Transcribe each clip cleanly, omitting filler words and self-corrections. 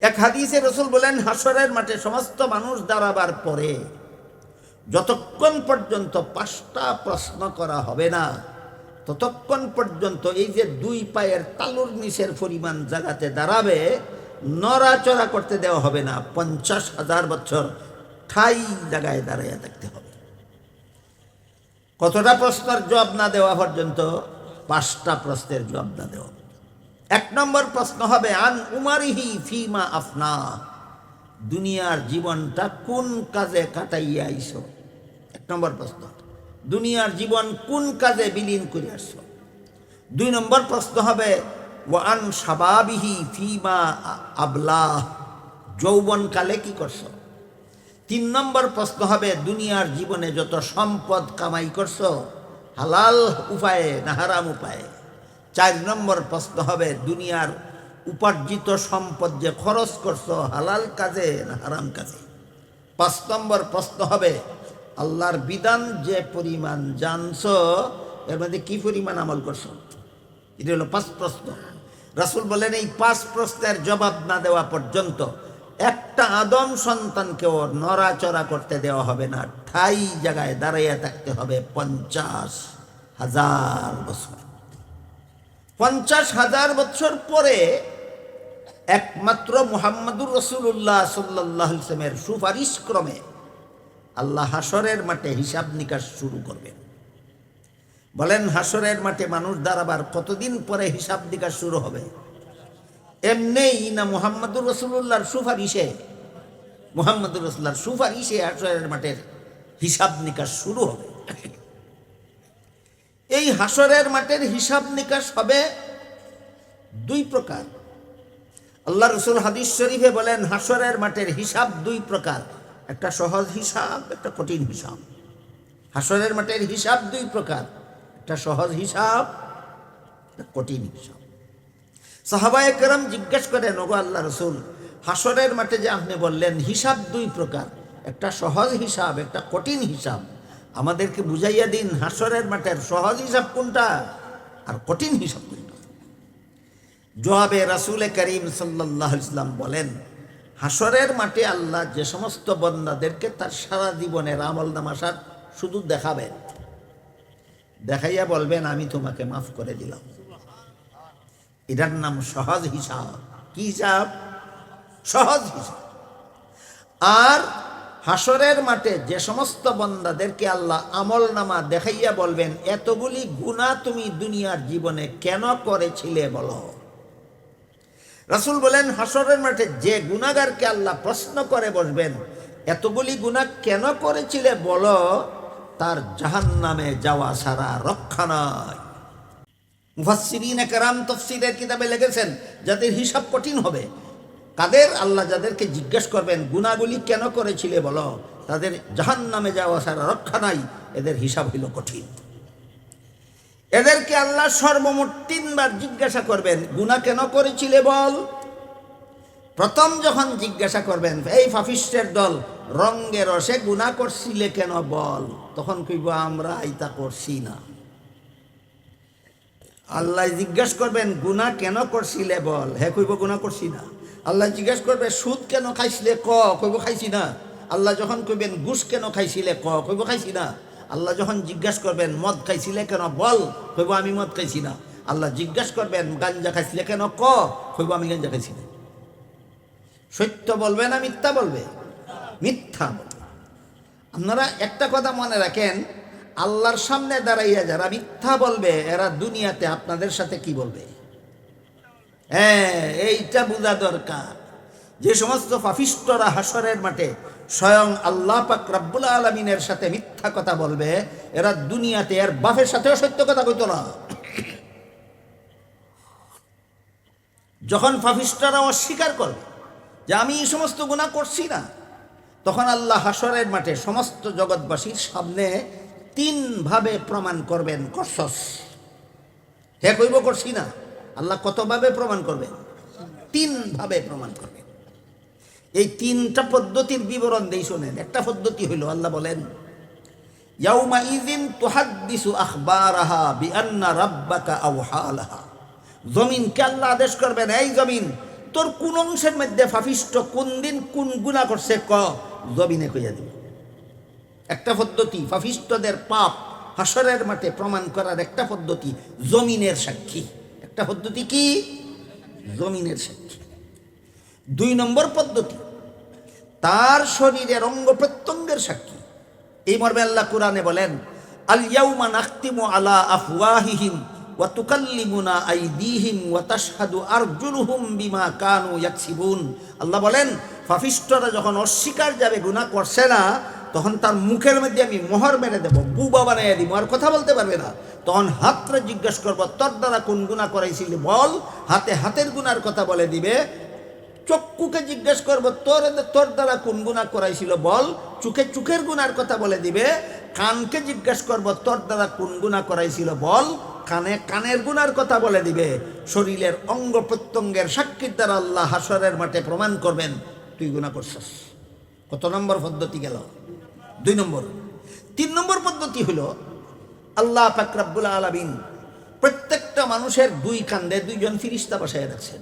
এক হাদিসে রাসূল বলেন, হাসরের মাঠে সমস্ত মানুষ দাঁড়াবার পরে যতক্ষণ পর্যন্ত 5টা প্রশ্ন করা হবে না, ততক্ষণ পর্যন্ত এই যে 2 পায়ের তালুর নিচের পরিমাণ জায়গাতে দাঁড়াবে, নড়াচড়া করতে দেওয়া হবে না। 50,000 বছর ঠাই জায়গায় দাঁড়াইয়া থাকতে হবে। কতটা প্রশ্নের জবাব না দেওয়া পর্যন্ত? 5টা প্রশ্নের জবাব না দেওয়া। 1 নম্বর প্রশ্ন হবে, আন উমারিহি ফিমা আফনা, দুনিয়ার জীবনটা কোন কাজে কাটাইয়া আইছো? 1 নম্বর প্রশ্ন, দুনিয়ার জীবন কোন কাজে বিলীন করে আসছো? 2 নম্বর প্রশ্ন হবে, ওয়া আন শাবাবিহি ফিমা আবলা, যৌবনকালে কি করছো? 3 নম্বর প্রশ্ন হবে, দুনিয়ার জীবনে যত সম্পদ কামাই করছো, হালাল উপায়ে না হারাম উপায়ে? 4 নম্বর প্রশ্ন হবে, দুনিয়ার উপার্জিত সম্পদ যে খরচ করছো, হালাল কাজে না হারাম কাজে? 5 নম্বর প্রশ্ন হবে, আল্লাহর বিধান যে পরিমাণ জানছো, এর মধ্যে কি পরিমাণ আমল করছো? এটা হলো 5 প্রশ্ন। রাসূল বলেন, এই 5 প্রশ্নের জবাব না দেওয়া পর্যন্ত একটা আদম সন্তানকেও নড়াচড়া করতে দেওয়া হবে না, ঠাই জায়গায় দাঁড়াইয়া থাকতে হবে 50,000 বছর। 50,000 বছর পরে একমাত্র মুহাম্মদুর রাসূলুল্লাহ সাল্লাল্লাহু আলাইহি ওয়াসাল্লামের সুপারিশ ক্রমে আল্লাহ হাসরের মাঠে হিসাব নিকাশ শুরু করবেন। বলেন, হাসরের মাঠে মানুষ দাঁড়াবার কতদিন পরে হিসাব নিকাশ শুরু হবে? এমনিই না মুহাম্মদুর রাসূলুল্লাহর সুপারিশে? মুহাম্মদুর রাসূলুল্লাহর সুপারিশে হাসরের মাঠের হিসাব নিকাশ শুরু হবে। এই হাসরের মাঠের হিসাব নিকাশ হবে 2 প্রকার। আল্লাহ রাসূল হাদিস শরীফে বলেন, হাসরের মাঠের হিসাব 2 প্রকার, একটা সহজ হিসাব, একটা কঠিন হিসাব। হাসরের মাঠের হিসাব 2 প্রকার, একটা সহজ হিসাব, একটা কঠিন হিসাব। সাহাবায়ে কেরাম জিজ্ঞেস করেন, ওগো আল্লাহ রাসূল, হাসরের মাঠে যে আপনি বললেন হিসাব 2 প্রকার, একটা সহজ হিসাব, একটা কঠিন হিসাব, আমাদেরকে বুঝাইয়া দিন হাসরের মাঠের সহজ হিসাব কোনটা আর কঠিন হিসাব কোনটা? জবাবে রাসূল করিম সাল্লাল্লাহু আলাইহি ওয়াসাল্লাম বলেন, হাসরের মাঠে আল্লাহ যে সমস্ত বান্দাদেরকে তার সারা জীবনের আমলনামা শুধু দেখাবেন, দেখাইয়া বলবেন, আমি তোমাকে মাফ করে দিলাম। এটার নাম সহজ হিসাব। কি হিসাব? সহজ হিসাব। আর হাসরের মাঠে যে সমস্ত বান্দাদেরকে আল্লাহ আমলনামা দেখাইয়া বলবেন, এতগুলি গুনাহ তুমি দুনিয়ার জীবনে কেন করেছিলে বলো। রাসূল বলেন, হাসরের মাঠে যে গুনাহগারকে আল্লাহ প্রশ্ন করে বসবেন, এতগুলি গুনাহ কেন করেছিলে বলো, তার জাহান্নামে যাওয়া ছাড়া রক্ষা নাই। মুফাসসিরিনে কেরাম তাফসীরের কিতাবে লিখেছেন, যাদের হিসাব কঠিন হবে, কাদের? আল্লাহ যাদেরকে জিজ্ঞেস করবেন গুনাহগুলি কেন করেছিলে বলো, তাদের জাহান্নামে যাওয়া ছাড়া রক্ষা নাই, এদের হিসাব হইল কঠিন। এদেরকে আল্লাহ সর্বমোট 3 বার জিজ্ঞাসা করবেন, গুনাহ কেন করেছিলে বল। প্রথম যখন জিজ্ঞাসা করবেন, এই পাপিষ্টের দল, রঙ্গে রসে গুনাহ করছিলে কেন বল, তখন কইব, আমরা আইতা করছি না। আল্লাহ জিজ্ঞাসা করবেন, গুনাহ কেন করছিলে বল, হে কইব গুনাহ করছি না। আল্লাহ জিজ্ঞাসা করবে, সুদ কেন খাইছিলে, কইব খাইছি না। আল্লাহ যখন কইবেন, ঘুষ কেন খাইছিলে, কইব খাইছি না। আল্লাহ যখন জিজ্ঞাসা করবেন, মদ খাইছিলে কেন বল, কইব আমি মদ খাইছি না। আল্লাহ জিজ্ঞাসা করবেন, গাঞ্জা খাইছিলে কেন, কইব আমি গাঞ্জা খাইছি না। সত্য বলবে না মিথ্যা বলবে? মিথ্যা বলবে। আপনারা একটা কথা মনে রাখেন, আল্লাহর সামনে দাঁড়াইয়া যারা মিথ্যা বলবে, এরা দুনিয়াতে আপনাদের সাথে কি বলবে? হ্যাঁ, এইটা বোঝা দরকার। যে সমস্ত পাপিষ্ঠরা হাসরের মাঠে স্বয়ং আল্লাহ পাক রব্বুল আলামিনের সাথে মিথ্যা কথা বলবে, এরা দুনিয়াতে এর বাপের সাথেও সত্য কথা কইতো না। যখন পাপিষ্ঠরা অস্বীকার করবে যে আমি এই সমস্ত গুনাহ করছি না, তখন আল্লাহ হাসরের মাঠে সমস্ত জগৎবাসীর সামনে 3 ভাবে প্রমাণ করবেন, করছস। হে কইব করছি না। আল্লাহ কতভাবে প্রমাণ করবেন? 3 ভাবে প্রমাণ করবেন। এই 3টা পদ্ধতির বিবরণ দেই, শোনেন। একটা পদ্ধতি হইল, আল্লাহ বলেন, ইয়াউমা ইযিন তুহাদ্দিসু আখবারাহা বিআন্না রাব্বাকা আওহা লাহা। জমিনকে আল্লাহ আদেশ করবেন, এই জমিন, তোর কোন অংশের মধ্যে ফাফিষ্ট, কোন দিন কোন গুনাহ করছে ক, জমিনে কইয়া দিব। একটা পদ্ধতি ফাফিষ্টদের পাপ হাসরের মাঠে প্রমাণ করার একটা পদ্ধতি জমিনের সাক্ষী। একটা পদ্ধতি কি? জমিনের সাক্ষী। 2 নম্বর পদ্ধতি তার শরীরের অঙ্গ প্রত্যঙ্গের সাক্ষী। এই মর্মে আল্লাহ কুরআনে বলেন, আল ইয়াউমা নাখতিমু আলা আফওয়াহিহিম ওয়া তুকাল্লিমুনা আইদিহিম ওয়া তাশহাদু আরজুলুহুম বিমা কানু ইয়াকসিবুন। আল্লাহ বলেন, ফাফিষ্টরা যখন অস্বীকার যাবে, গুনাহ করছে না, তখন তার মুখের মধ্যে আমি মোহর মেরে দেব, বুবা বানাইয়া দিব, আর কথা বলতে পারবে না। তখন হাতরে জিজ্ঞেস করবো, তোর দ্বারা কোন গুনাহ করাইছিলি বল, হাতে হাতের গুনার কথা বলে দিবে। চক্ষুকে জিজ্ঞেস করবো, তোর দ্বারা কোন গুনাহ করাইছিল বল, চোখে চোখের গুনার কথা বলে দিবে। কানকে জিজ্ঞেস করবো, তোর দ্বারা কোন গুনাহ করাইছিল বল, কানে কানের গুনার কথা বলে দিবে। শরীরের অঙ্গ প্রত্যঙ্গের সাক্ষীর দ্বারা আল্লাহ হাসরের মাঠে প্রমাণ করবেন তুই গুনাহ করছিস। কত নম্বর পদ্ধতি গেল? 2 নম্বর। 3 নম্বর পদ্ধতি হলো, আল্লাহ পাক রব্বুল আলামিন প্রত্যেকটা মানুষের 2 কান্দে 2 জন ফিরিস্তা বসায় রাখছেন।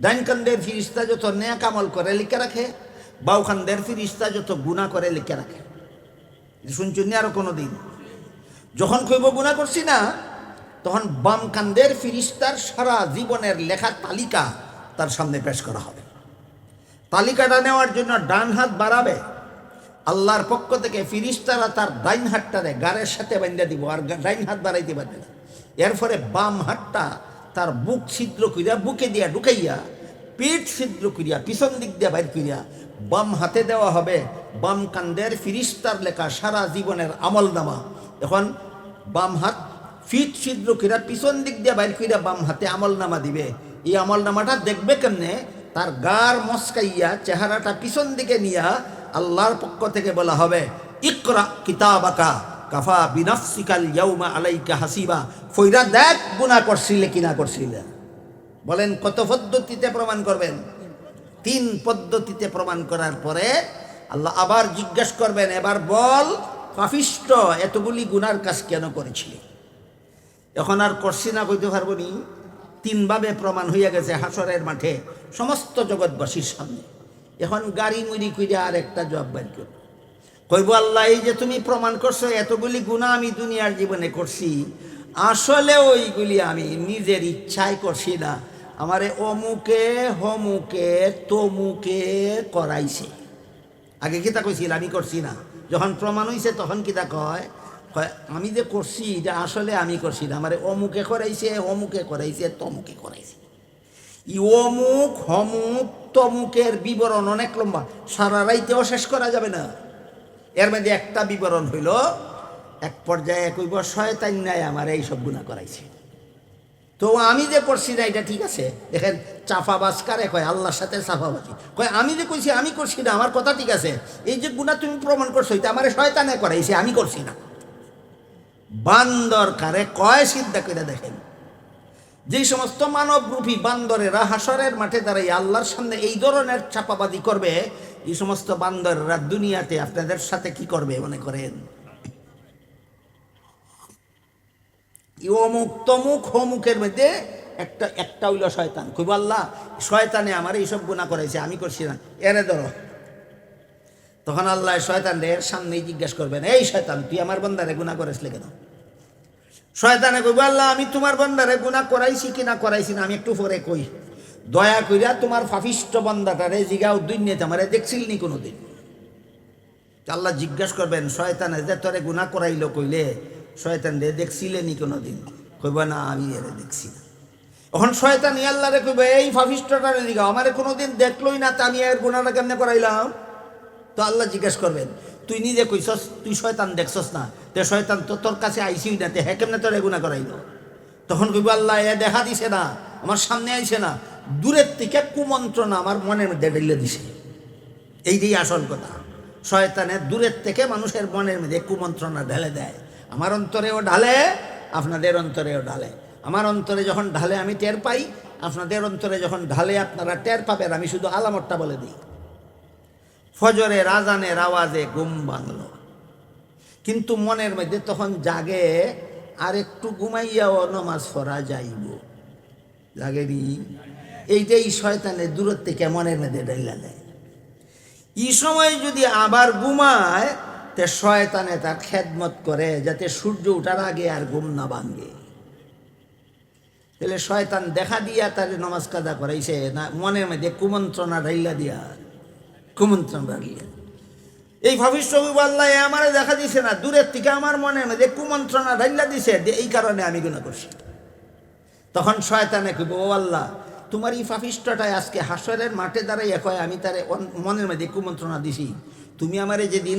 ডাইন কান্দের ফিরিস্তা যত নেক আমল করে লিখে রাখে, বাউ কান্দের ফিরিস্তা যত গুনাহ করে লিখে রাখে। শুনছেন না? আরো কোনো দিন যখন কইব গুনাহ করছি না, তখন বাম কান্দের ফিরিস্তার সারা জীবনের লেখা তালিকা তার সামনে পেশ করা হবে। তালিকাটা নেওয়ার জন্য ডান হাত বাড়াবে, আল্লাহর পক্ষ থেকে ফিরিস্তারা তার ডাইন হাতটারে গাড়ের সাথে বাঁধা দিব, আর ডাইন হাত বাড়াইতে পারবে না। এরপরে বাম হাতটা তার বুক ছিদ্র করিয়া, বুকে দিয়া ঢুকাইয়া, পেট ছিদ্র করিয়া, পিছন দিক দিয়া বাইর করিয়া বাম হাতে দেওয়া হবে বাম কান্দের ফিরিস্তার লেখা সারা জীবনের আমল নামা। এখন বাম হাত ফিট ছিদ্র করিয়া পিছন দিক দিয়া বাইর করিয়া বাম হাতে আমল নামা দিবে। এই আমল নামাটা দেখবে কেমনে? তার গার মস্কাইয়া চেহারাটা পিছন দিকে নিয়া আল্লাহর পক্ষ থেকে বলা হবে, ইকরা কিতাবাকা কাফা বিনাফসিকাল ইয়াউমা আলাইকা হাসিবা। ফইরা দেখ গুনাহ করছিলে কিনা করছিলে। বলেন কত পদ্ধতিতে প্রমাণ করবেন? 3 পদ্ধতিতে প্রমাণ করার পরে আল্লাহ আবার জিজ্ঞাসা করবেন, এবার বল পাপিষ্ঠ এতগুলি গুনার কাজ কেন করেছিলি? এখন আর করছি না কইতে পারবো নি। 3 ভাবে প্রমাণ হইয়া গেছে হাসরের মাঠে সমস্ত জগৎবাসীর সামনে। এখন গাড়ি মুড়ি কইরা আর একটা জবাব বের করব, কইব, আল্লাহ এই যে তুমি প্রমাণ করছো এতগুলি গুনাহ আমি দুনিয়ার জীবনে করছি, আসলে ওইগুলি আমি নিজের ইচ্ছায় করছি না, আমারে অমুকে হমুকে তমুকে করাইছে। আগে কিতা কইছিল? আমি করছি না। যখন প্রমাণ হইছে তখন কিতা কয়? আমি যে করছি এটা আসলে আমি করছি না, আমারে অমুকে করাইছে, অমুকে করাইছে, তমুকে করাইছে। ই অমুক হমুক তমুকের বিবরণ অনেক লম্বা, সারা রাইতেও শেষ করা যাবে না। এর মধ্যে একটা বিবরণ হইল, এক পর্যায়ে কইব শয়তান নাই আমার এই সব গুনাহ করাইছে। তো আমি যে করছি না এটা ঠিক আছে। দেখেন চাফাবাজ কারে কয়? আল্লাহর সাথে চাফাবাজি। কয় আমি যে কইছি আমি করছি না, আমার কথা ঠিক আছে, এই যে গুনাহ তুমি প্রমাণ করছো এটা আমার শয়তানে করাইছে, আমি করছি না। বান্দর কারে কয়? সিদ্ধা করে দেখেন, যে সমস্ত মানবরূপী বান্দরেরা হাসরের মাঠে দাঁড়াই আল্লাহর সামনে এই ধরনের চাপাবাজি করবে, এই সমস্ত বান্দররা দুনিয়াতে আপনাদের সাথে কি করবে মনে করেন? অমুক তমুক হমুকের মধ্যে একটা হইল শয়তান। কইব আল্লাহ শয়তানে আমার এইসব গুনাহ করাইছে, আমি করছি না, এরে ধরো। তখন আল্লাহ শয়তানদের সামনেই জিজ্ঞাসা করবেন, এই শয়তান তুই আমার বান্দারে গুনাহ করাইছিলে কেন? শয়তানে কইব, আল্লাহ আমি তোমার বান্দারে গুনাহ করাইছি কিনা করাইছি না আমি একটু পরে কই, দয়া কইরা তোমার পাপিষ্ঠ বান্দাটারে জিগাও, দুনিয়াতে আমারে দেখছিল নি কোনোদিন? আল্লাহ জিজ্ঞাসা করবেন, শয়তানে যে তোরে গুনাহ করাইলো কইলে শয়তান রে দেখছিলে নি কোনোদিন? কইব না আমি এরে দেখছি না। এখন শয়তান আল্লাহ রে কইব, এই পাপিষ্ঠটারে জিগাও, আমারে কোনোদিন দেখলোই না, তা আমি এর গুনাহটা কেমনে করাইলাম? তো আল্লাহ জিজ্ঞাসা করবেন, তুই নিজে কইছস তুই শয়তান দেখছস না, তে শয়তান তো তোর কাছে আইসিই না, তে হ্যাঁ কেমনে তোরে গুনাহ করাইলো? তখন কইব আল্লাহ এ দেখা দিছে না, আমার সামনে আইছে না, দূরের থেকে কুমন্ত্রণা আমার মনের মধ্যে ঢেলে দিছে। এইটাই আসল কথা। শয়তানের দূরের থেকে মানুষের মনের মধ্যে কুমন্ত্রণা ঢেলে দেয়। আমার অন্তরেও ঢালে, আপনাদের অন্তরেও ঢালে। আমার অন্তরে যখন ঢালে আমি টের পাই, আপনাদের অন্তরে যখন ঢালে আপনারা টের পাবেন। আমি শুধু আলামতটা বলে দিই। ফজরের আজানের আওয়াজে ঘুম ভাঙল, কিন্তু মনের মধ্যে তখন জাগে আর একটু ঘুমাইয়াও নামাজ পড়া যাইব, জাগেনি? এইটাই শয়তানের দূর থেকে মনের মধ্যে ডাইলা দেয়। এই সময় যদি আবার ঘুমায় তে শয়তানে তার খেদমত করে যাতে সূর্য ওঠার আগে আর ঘুম না ভাঙে। তাহলে শয়তান দেখা দিয়া তার নমাজ কাজা করাইছে না, মনের মধ্যে কুমন্ত্রণা ডাইলা দিয়া, কুমন্ত্রণা ডাইলা। এই ভবিষ্যৎ আল্লাহ আমারে দেখা দিছে না, দূরের থেকে আমার মনের মধ্যে কুমন্ত্রণা ডাইলা দিছে, এই কারণে আমি গুনাহ করছি। তখন শয়তানে কইব, ও আল্লাহ, তোমার এই পাপিষ্ঠটায় আজকে হাসরের মাঠে দাঁড়াইয়া কয় আমি তার মনের মধ্যে কুমন্ত্রণা দিছি। তুমি আমারে যেদিন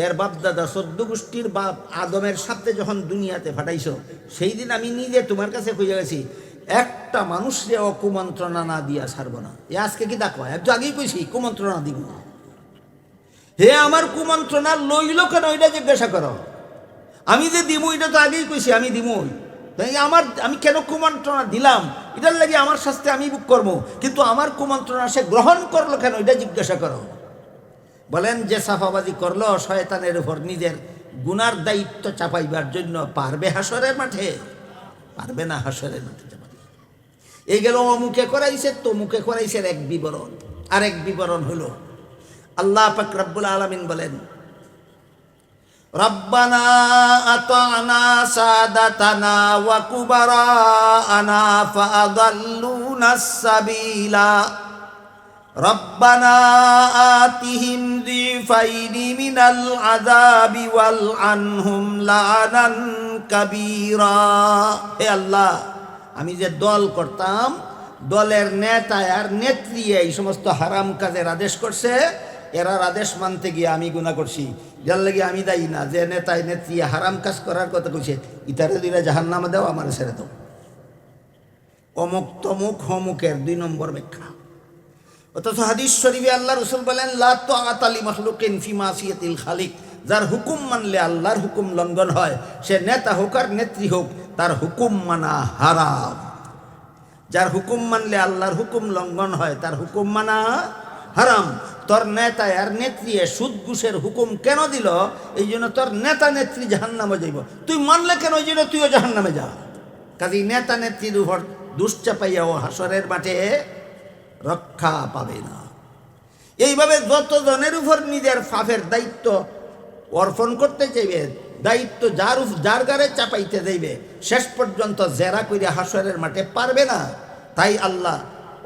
এর বাপ দাদা 14 গোষ্ঠীর বাপ আদমের সাথে যখন দুনিয়াতে ফাটাইছ, সেই দিন আমি নিজে তোমার কাছে কইয়া গেছি একটা মানুষরে ও কুমন্ত্রণা না দিয়া ছাড়বো না। এ আজকে কি দেখো, একটু আগেই কইছি কুমন্ত্রণা দিব না। হে আমার কুমন্ত্রণা লইল কেন ওইটা জিজ্ঞাসা করো। আমি যে দিব এটা তো আগেই কইছি আমি দিব, আমি কেন কুমন্ত্রণা দিলাম এটার লাগে আমার শাস্তি আমি বুক করবো, কিন্তু আমার কুমন্ত্রণা সে গ্রহণ করলো কেন এটা জিজ্ঞাসা করো। বলেন যে সাফাবাজি করলো শয়তানের উপর নিজের গুনার দায়িত্ব চাপাইবার জন্য পারবে হাসরের মাঠে? পারবে না হাসরের মাঠে চাপাইতে। এই গেল অমুকে করাইছে তমুকে করাইছে এক বিবরণ। আরেক বিবরণ হলো আল্লাহ পাক রব্বুল আলামিন বলেন, রব্বানা আতানা সাদাতানা ওয়া কুবারানা ফাআদাল্লুনাস সাবিলা রব্বানা আতিহিম যিফাইনি মিনাল আযাবি ওয়াল আনহুম লানান কাবীরা। হে আল্লাহ, আমি যে দল করতাম, দলের নেতা আর নেত্রী এই সমস্ত হারাম কাজের আদেশ করছে, এরার আদেশ মানতে গিয়ে আমি গুনাহ করছি। যার লাগে আমি দায়ী না, যে নেতায় নেত্রী হারাম কাজ করার কথা কইছে ইতারে দিলে জাহান্নামে দাও, আমার ছেড়ে দাও। অমুক তমুক হমুকের 2 নম্বর ব্যাখ্যা। অথচ হাদিস শরীফে আল্লাহ রাসূল বলেন, লা তাআতা লি মাখলুকিন ফি মাসিয়াতিল খালিক। যার হুকুম মানলে আল্লাহর হুকুম লঙ্ঘন হয়, সে নেতা হোক আর নেত্রী হোক, তার হুকুম মানা হারাম। যার হুকুম মানলে আল্লাহর হুকুম লঙ্ঘন হয়, তার হুকুম মানা হারাম। তোর নেতা আর নেত্রী সুদ ঘুষের হুকুম কেন দিল? এই জন্য তোর নেতা নেত্রী জাহান্নামে যাইব, তুই মানলে কেন? এই জন্য তুইও জাহান্নামে যা। কাজে নেতা নেত্রীর উপর দুশ্চাপাইয়া ও হাসরের মাঠে রক্ষা পাবে না। এইভাবে যতজনের উপর নিজের পাপের দায়িত্ব অর্পণ করতে চাইবে, দায়িত্ব যার গারে চাপাইতে যাইবে, শেষ পর্যন্ত জেরা কইরা হাসরের মাঠে পারবে না। তাই আল্লাহ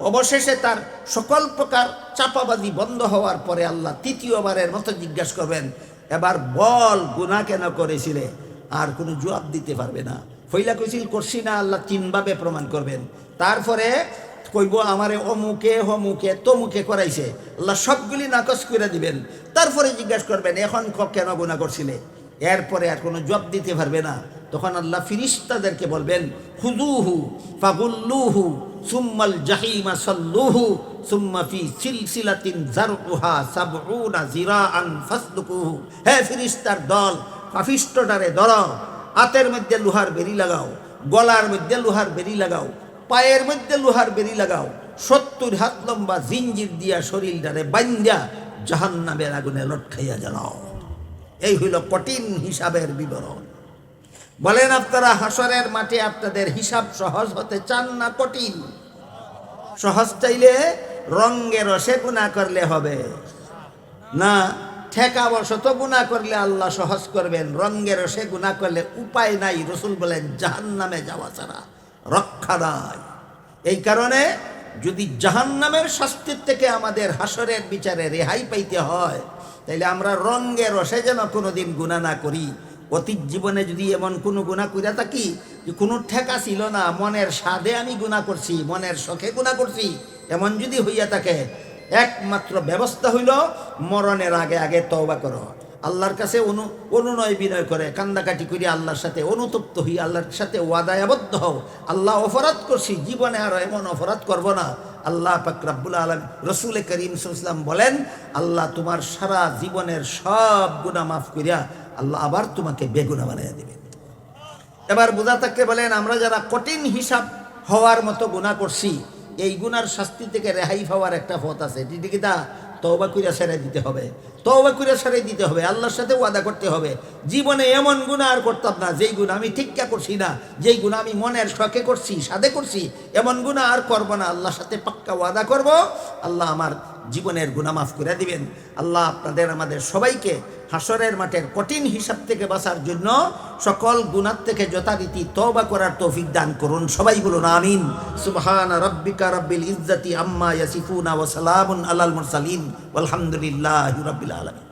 অবশেষে তার সকল প্রকার চাপাবাজি বন্ধ হওয়ার পরে আল্লাহ তৃতীয়বারের মতো জিজ্ঞাসা করবেন, এবার বল গুনাহ কেন করেছিলে? আর কোনো জবাব দিতে পারবে না। ফইলা কইছিল করছি না, আল্লাহ 3 ভাবে প্রমাণ করবেন। তারপরে কইব আমারে অমুকে হমুকে তমুকে করাইছে, আল্লাহ সবগুলি নাকচ করে দিবেন। তারপরে জিজ্ঞাসা করবেন এখন কেন গুনাহ করছিলে? এরপরে আর কোনো জবাব দিতে পারবে না। তখন আল্লাহ ফিরিস্তাদেরকে বলবেন, খুযুহু ফাগুল্লুহু সুম্মাল জাহিমা সাল্লুহু সুম্মা ফি সিলসিলাতিন যারউহা ৭০ যিরাআন ফাসলুকুহু। হে ফিরিস্তার দল, পাপিষ্ঠটারে ধরো, হাতের মধ্যে লোহার বেড়ি লাগাও, গলার মধ্যে লোহার বেড়ি লাগাও, পায়ের মধ্যে লোহার বেড়ি লাগাও, ৭০ হাত লম্বা জিঞ্জির দিয়া শরীরটারে বান্ধা জাহান্নামের আগুনে লটকাইয়া জ্বালাও। এই হইল কঠিন হিসাবের বিবরণ। বলেন আপনারা হাসরের মাঠে আপনাদের হিসাব সহজ হতে চান না কঠিন? সহজ চাইলে রঙ্গে রসে গুনাহ করলে হবে না, ঠেকা বশত গুনাহ করলে আল্লাহ সহজ করবেন। রঙ্গে রসে গুনাহ করলে উপায় নাই। রাসূল বলেন জাহান্নামে যাওয়া ছাড়া রক্ষা নাই। এই কারণে যদি জাহান্নামের শাস্তির থেকে আমাদের হাসরের বিচারে রেহাই পাইতে হয়, তাইলে আমরা রঙ্গে রসে যেন কোনোদিন গুনাহ না করি। অতীত জীবনে যদি এমন কোনো গুনাহ কইরা থাকি যে কোনো ঠেকা ছিল না, মনের স্বাদে আমি গুনাহ করছি, মনের শখে গুনাহ করছি, এমন যদি হইয়া থাকে, একমাত্র ব্যবস্থা হইল মরণের আগে আগে তওবা করো। আল্লাহর কাছে অনুনয় বিনয় করে কান্দাকাটি করি, আল্লাহর সাথে অনুতপ্ত হই, আল্লাহর সাথে ওয়াদায় আবদ্ধ হও। আল্লাহ অপরাধ করছি, জীবনে আর এমন অপরাধ করব না। আল্লাহ পাক রব্বুল আলামিন, রাসূল করিম সাল্লাল্লাহু আলাইহি ওয়াসাল্লাম বলেন, আল্লাহ তোমার সারা জীবনের সব গুনাহ মাফ করিয়া আল্লাহ আবার তোমাকে বেগুনা বানাইয়া দেবেন। এবার বোঝা থাকতে বলেন, আমরা যারা কঠিন হিসাব হওয়ার মতো গুনাহ করছি, এই গুনার শাস্তি থেকে রেহাই পাওয়ার একটা পথ আছে। এটি কি তা? তওবা কইরা ছেড়ে দিতে হবে, তওবা কইরা ছেড়ে দিতে হবে, আল্লাহর সাথে ওয়াদা করতে হবে জীবনে এমন গুনাহ আর করতাম না যেই গুনাহ আমি ঠিকঠাক করছি না, যেই গুনাহ আমি মনের শখে করছি, সাধে করছি, এমন গুনাহ আর করব না। আল্লাহর সাথে পাক্কা ওয়াদা করব, আল্লাহ আমার জীবনের গুনাহ মাফ করে দিবেন। আল্লাহ আপনাদের আমাদের সবাইকে হাসরের মাঠের কঠিন হিসাব থেকে বাঁচার জন্য সকল গুনাহ থেকে যথারীতি তওবা করার তৌফিক দান করুন। সবাই বলুন আমিন। সুবহান রাব্বিকা রাব্বিল ইজ্জাতি আম্মা ইয়াসিফুনা ওয়া সালামুন আলাল মুরসালিন ওয়ালহামদুলিল্লাহি রাব্বিল আলামিন।